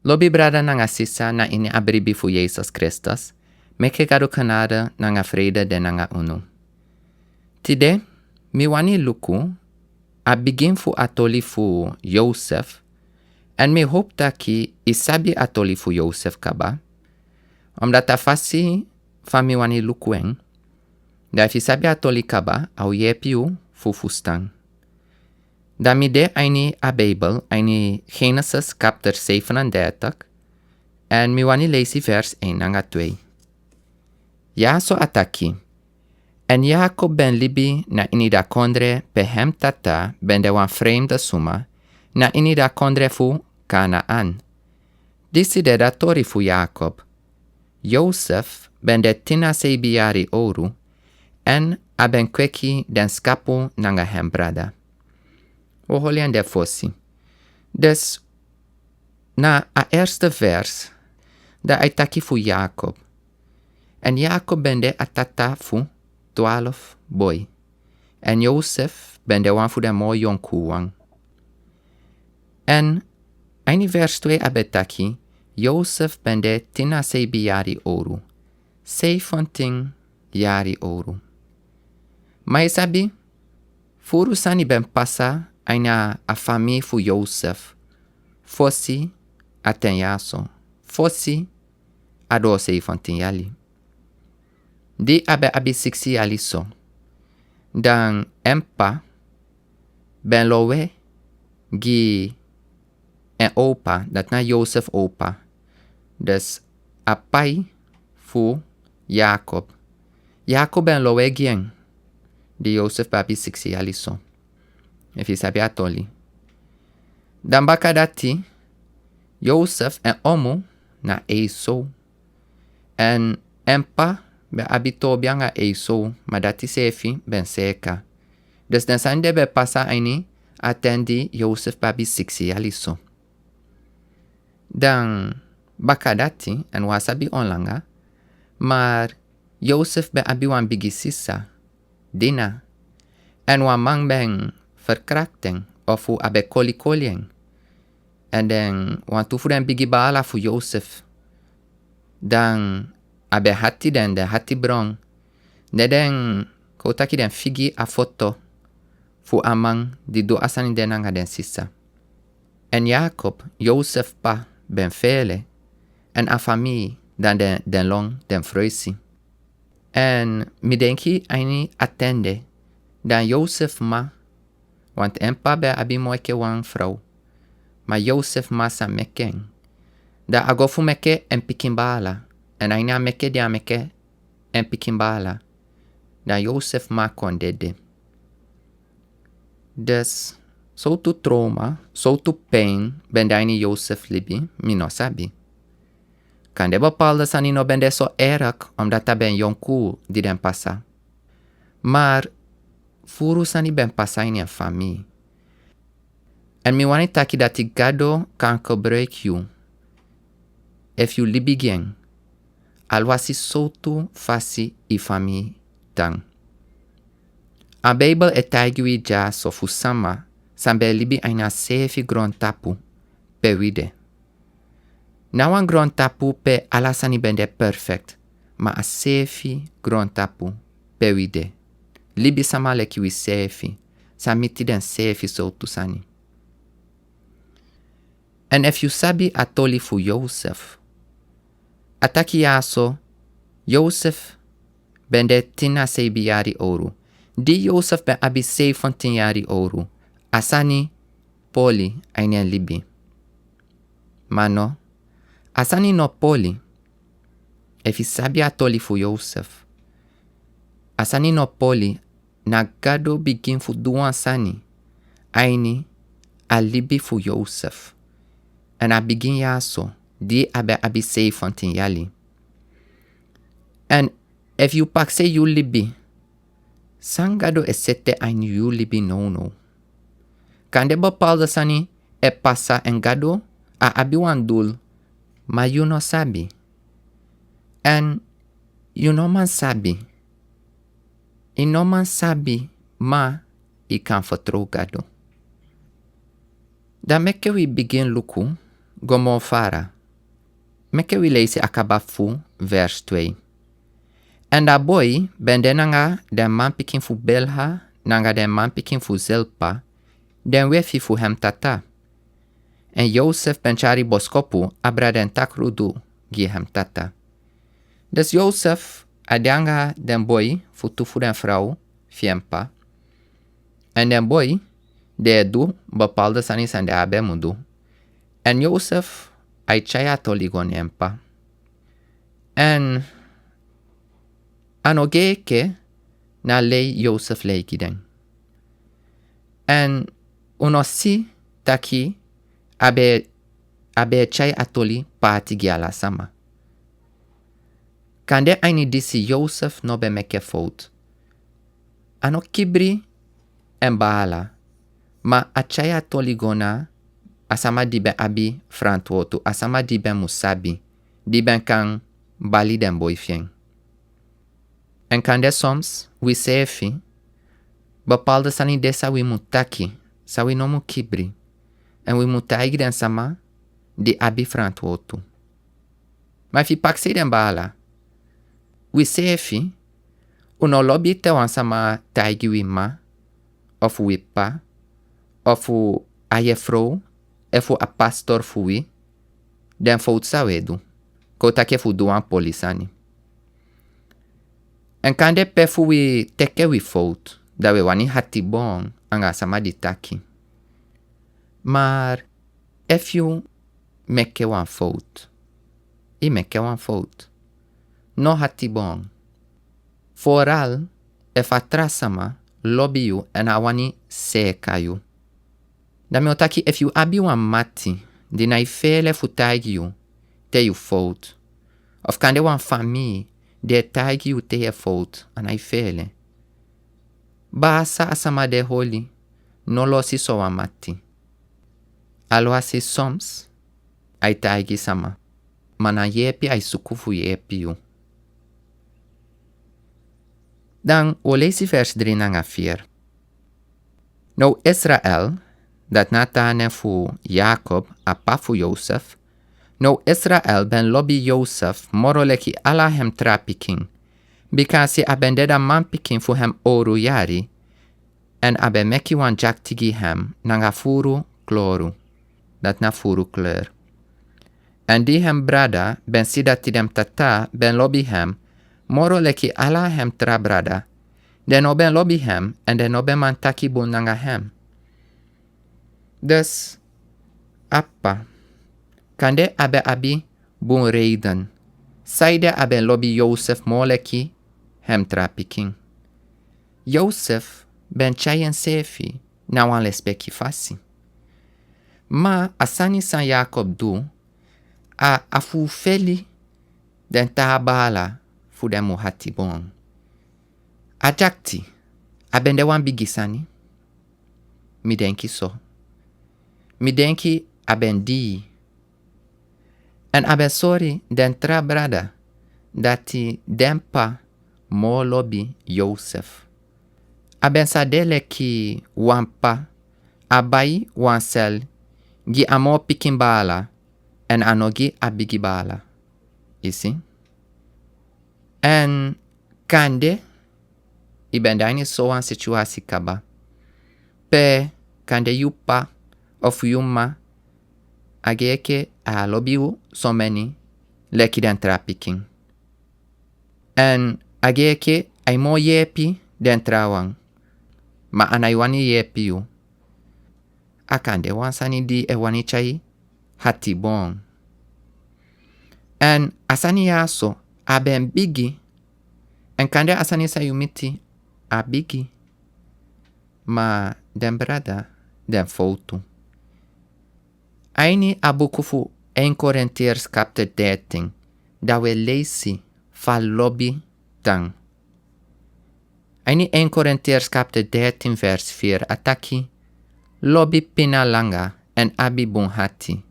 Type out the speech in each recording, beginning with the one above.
Lobi brada nanga sisa na ini abribi fu Jesus Christus, meke gado kanada nanga vrede de nanga unu. Tide, mi wani luku, a begin fu atoli fu Jozef, en mi hoop taki isabi atoli fu Jozef kaba, omdat a fasi van mi wani luku eng, da if isabi atoli kaba, au yepiu fu fustang. Da mi de aini a Bijbel, aini Genesis chapter 37, en mi wani leesi vers 1 nanga 2. Ja so ataki. En Jacob ben libi na inida kondre pe hem tata ben de wan vreemde suma, na inida kondre fu Kanaan. Disi de datori fu Jacob. Jozef ben de tina seibiari oru, en a ben kweki den skapu nanga hem brada. O holian de fossi. Dus, na a eerste vers, da aitaki fu Jacob. En Jacob ben de atata fu 12 boy. En Jozef ben de wan fu de mo jonku wang. En aini vers 2 abetaki, Jozef ben de tina seibi jari oru. 17 jari oru. Maar sabi, furu sani ben passa aina a fami fu Jozef. Fossi aten yaso. Fossi ado 17 jali. Di abe abi 6 jali so. Dan empa ben lowe gi en opa, dat na Jozef opa. Dus apai fu Jacob. Jacob ben lowe gien. Di Jozef babi 6 jali so. If je sabi atoli. Dan baka dati, Jozef en omu na Esau. En empa be abito bianga Esau, maar dati sefi ben seka. Dus dan zijn de be passa aini atendi Jozef babi 6 jali so. Dan baka dati en wasabi onlanga, maar Jozef be abi wan bigi sisa, Dina. En wan mang ben verkrachting of fu abe kolikolien. En dan wan tu fu den bigi baala fu Jozef. Dan abe hati den de hati brong. De den koutaki den figi a foto fu amang di do asani den nanga den sisa. En Jacob, Jozef pa ben vele. En a familie dan den long den freusi. En mi denki aini attende dan Jozef ma, want empa be abi moike wan vrouw. Maar Jozef ma sa meken. Da agofu meke en pikimbala. En aina meke dia meke en pikimbala. Dan Jozef ma kon dede. Dus, so tu trauma, so tu pijn ben daini Jozef libi, mi no sabi. Kan de bepaalde sani no ben de so erg, omdat ta ben jonku di den passa. Maar, furu sani ben passa in een familie. En mi wani taki dati gado kan gebruik you. If you libi gen, alwasi sotu fasi i familie tang. A Bijbel etagui ja so fusama, sambe libi aina sefi gron tapu, pe wide. Na wan gron tapu pe alasani bende perfect, ma a sefi gron tapu, pe wide. Libi sama leki wi sefi, samiti den sefi so tusani. En if you sabi atoli fu Jozef, ataki yaso, Jozef bende tina seibi jari oru. Di Jozef ben abi 17 jari oru. Asani poli ainen libi. Mano, asani no poli. If you sabi atoli fu Jozef. Asani no poli na gado begin fu duan sani. Aini a libi fu Jozef. En a begin yaso. Di abe abi 17 jali. En if you pak se you libi. Sangado esete aini you libi no. Kan de bepaalde sani e passa en gado a abi wan dul. Ma you no sabi. En you no man sabi. I no man sabi ma I kan vertrouw gado. Dan meke we begin luku gomo fara. Meke we lezen akabafu vers 2. En da boy ben denanga den man pikin fu Belha, nanga den man pikin fu Zelpa, den wefi fu hem tata. En Jozef ben chari boskopu abra den takrudu gi hem tata. Dus Jozef adanga den boy fu tufu den vrouw, fiempa. En den boy de du bepaalde sanis en de abe mudu. En Jozef ai chaya toligon empa. En anogeke na lei Jozef leikiden. En unosi taki abe chai atoli pati giala sama. Kande aini disi Jozef no be meke fout. Ano kibri en bahala. Ma a chai atoli gona asama dibe abi frantwotu, asama dibe musabi, dibe kan bali den boyfien. En kande soms we sefi, bepaalde sani desa we mutaki, sa we no mu kibri, en we mutaigi den sama di abi frantwotu. Ma fi paksi den bahala, we sefi, uno lobby te wan sama taigi we ma, of we pa, of aye vrouw, efu a pastor fui, den fout sa wedu. Kota ke fu duan polisani. En kande pe fui teke we fout, da we wani hati bon, anga sama di taki. Maar, if you meke wan fout, I meke wan fout. No hati bon. Vooral, if atrasama, lobby you en awani seka you. Da me otaki if you abi wan mati, di na ifele fu taigi you, te you fout. Of kande wan fami, de taigi you te ye fout, an ifele. Basa asama de holi, no losi so wan mati. Alo asi soms, ai taigi sama, mana yepi ai sukufu yepi you. Dan o lesi vers 3 nanga 4. Nou Israel, dat natane fu Jacob a pa fu Jozef, nou Israel ben lobby Jozef moroleki ala hem trapiking, bikasi aben deda man piking fu hem oru yari, en abe meki wan jaktigi hem nanga furu kloru, dat na furu kleur. En di hem brada ben sidati dem tata ben lobby hem, moroleki ala hem tra brada, den oben lobby hem en den oben man taki bun nanga hem. Dus, appa, kande abe abi bun reiden, saide abe lobby Jozef moleki hem trapiking. Jozef ben chayen sefi na wan lespeki fasi. Ma asani san Jacob du, a fu feli den tahabala fu den mu hati bon. A jakti, aben de wan bigisani? Mi denki so. Mi denki aben di. En aben sorry den tra brada dati den pa mo lobby Jozef. Aben sa dele ki wan pa abai wan sel gi amo pikin bala en anogi abigi bala. Isi? En kande I ben daini so wan situasi kaba. Pe kande yupa of yuma ageke a lobiu so many leki den trapiking. En ageke ay mo yepi den trawang. Ma anaiwani yepi yu. Akande wansani di e wani chai hati bon. En asani yaso aben bigi. En kande asani sayumiti a bigi. Ma den brada den foutu. Aini abukufu 1 Korintiërs chapter 13. Da we leisi fa lobby tang. Aini 1 Korintiërs chapter 13 vers 4 ataki. Lobby pina langa en abi bun hati.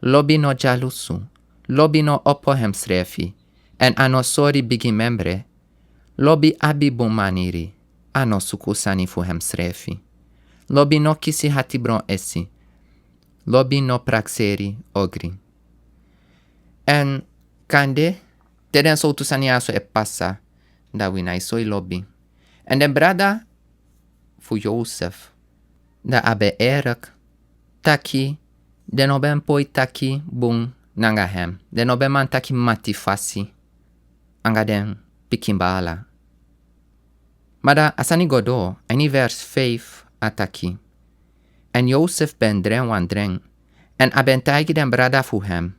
Lobby no jalusu. Lobby no oppo hem srefi. En ano sori bigi membre. Lobby abi bun maniri. Ano sukusani fu hem srefi. Lobby no kisi hati bron esi. Lobby no praxeri ogri. En kande, teden so tu sani aso e passa, da wina isoi lobby. En den brada fu Jozef, da abe erak, taki, den oben poi taki bung nanga hem. Den oben man taki mati fasi, anga den pikimbala. Mada asani godo, ani vers 5 ataki. En Jozef ben dren wan dren, en aben tagi den brada fu hem.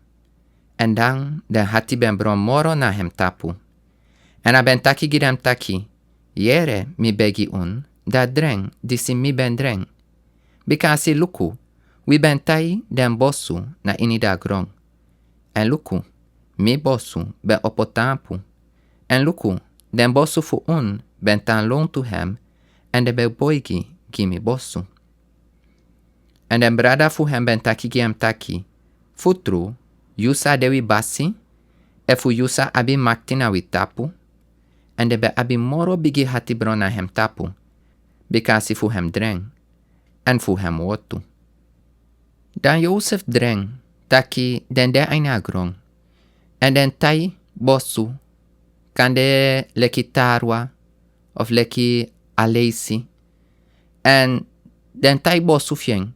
En dan den hati ben bron moro na hem tapu. En aben taki gidem taki, yere mi begi da dren disi mi ben dren. Bikasi luku, we ben tai den bosu na inida grong. En luku, mi bosu ben opotampu. En luku, den bosu fu ben tan long tu hem, en de be boigi gimi bosu. En den brada fu hem ben taki giem taki, futru, yusa dewi basi, e fu yusa abi makti na wi tapu, en de be abi moro bigi hati bron na hem tapu, bikasi fu hem dreng, en fu hem wotu. Dan Jozef dreng, taki den de aina grong, en den tai bosu, kande leki tarwa, of leki aleisi, en den tai bosu fien,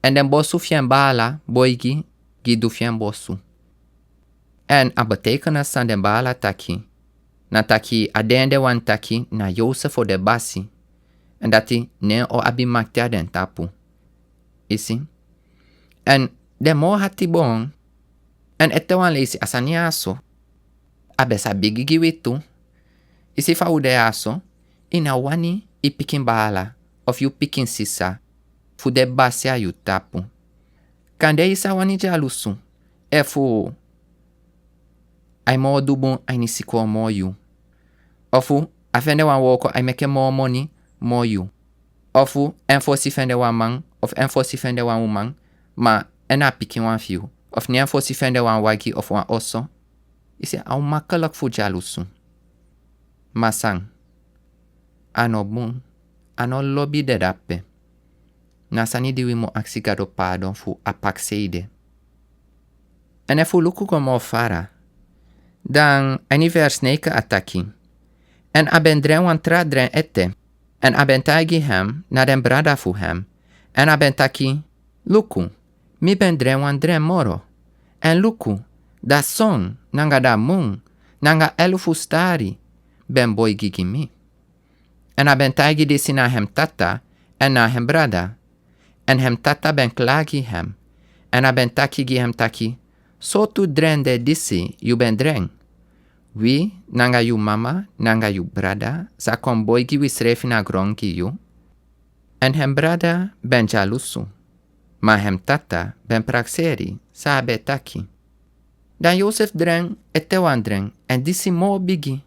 en den bosu fien bala, boigi, gidu fien bosu. En a betekenis san den bala taki, na taki adende wan taki na Jozef o de basi, en dati ne o abi maktia den tapu. Isi? En den mo hati bon, en ete wan leisi asani aso, abesa bigigi witu, isi fa ude aso, ina wani I pikin bala, of yu pikin sisa, fu de basi a yu tapu. Kande isa wani jalusu, e fu ai mo dubun ai nisiko mo yu. Ofu, afende wan woko ai meke mo money mo yu. Ofu, enfo si fende wan man, of enfo si fende wan woman, ma ena pikin wan fiu. Of ni enfo si fende wan wagi of wan oso. Isi au makkelijk fu jalusu. Masang. Ano bun, ano lobby de dappe. Nasani diwi mo aksi gado pardon fu apakseide. En e fu luku go mo fara. Dan eni vers 9 ataki. En aben dren wan tra dren ette. En aben tagi hem na den brada fu hem. En aben taki, luku, mi ben dren wan dren moro. En luku, da son, nanga da mung, nanga elufu stari, ben boy gigi mi. En aben tagi disi na hem tata, en na hem brada. En hem tata ben klagi hem. En aben taki gi hem taki, so tu dren de disi, yu ben dren. Wi, nanga yu mama, nanga yu brada, sa kon boy gi wis refi na grongi yu. En hem brada ben jalusu. Ma hem tata ben prakseri, sa abe taki. Dan Jozef dren ete wan dren, en disi mo bigi.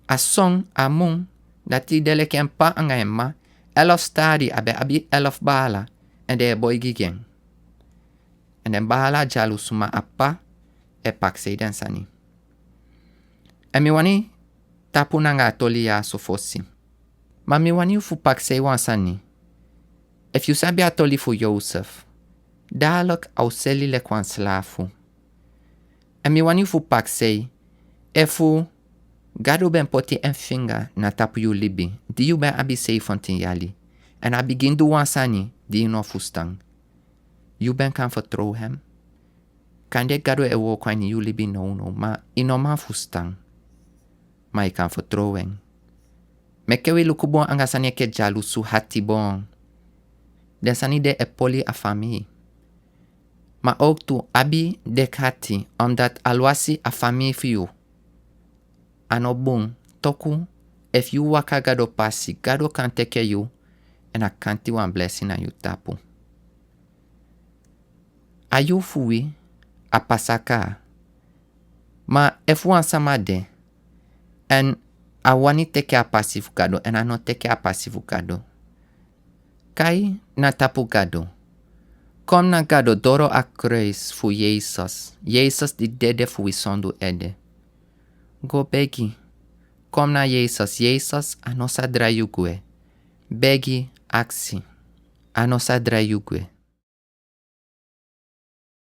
A song a mung, dati dele ken pa anga emma, elof stari abe abi elof bala, en de boy gigen. En den bala jalusu ma appa, e paksei den sani. En mi wani tapu nanga atoli ya so fosi. Ma mi wani fu paksei wan sani. If you sabi atoli fu Jozef, dadelijk au seli le kwan slafu. En mi wani fu paksei, e fu gado ben poti en finga na tapu yu libi, di yu ben abi sei fontin yali. En a begin du wan sani, di yu no fu stang. Yu ben kan vertrouw hem. Kande gado e wo kwan yu libi no, ma ino man fu stang. Ma I kan vertrouwen. Mekewi luku bon anga sani ke jalusu hati bon. Den sani de e poli a fami. Ma ook tu abi dek hati, omdat alwasi a fami fiu. Ano bon, toku, if you waka gado pasi, gado kan teke you, en a kanti wan blessing na you tapu. A you fui, a pasaka. Ma if wan samade, en a wani teke a pasifu gado, en a no teke a pasifu gado. Kai na tapu gado. Kom na gado doro a kruis fu Jesus. Jesus di dede fu wisondu ede. Go begi. Kom na Jesus. Jesus a nosa drayugue. Begi aksi. A nosa drayugue.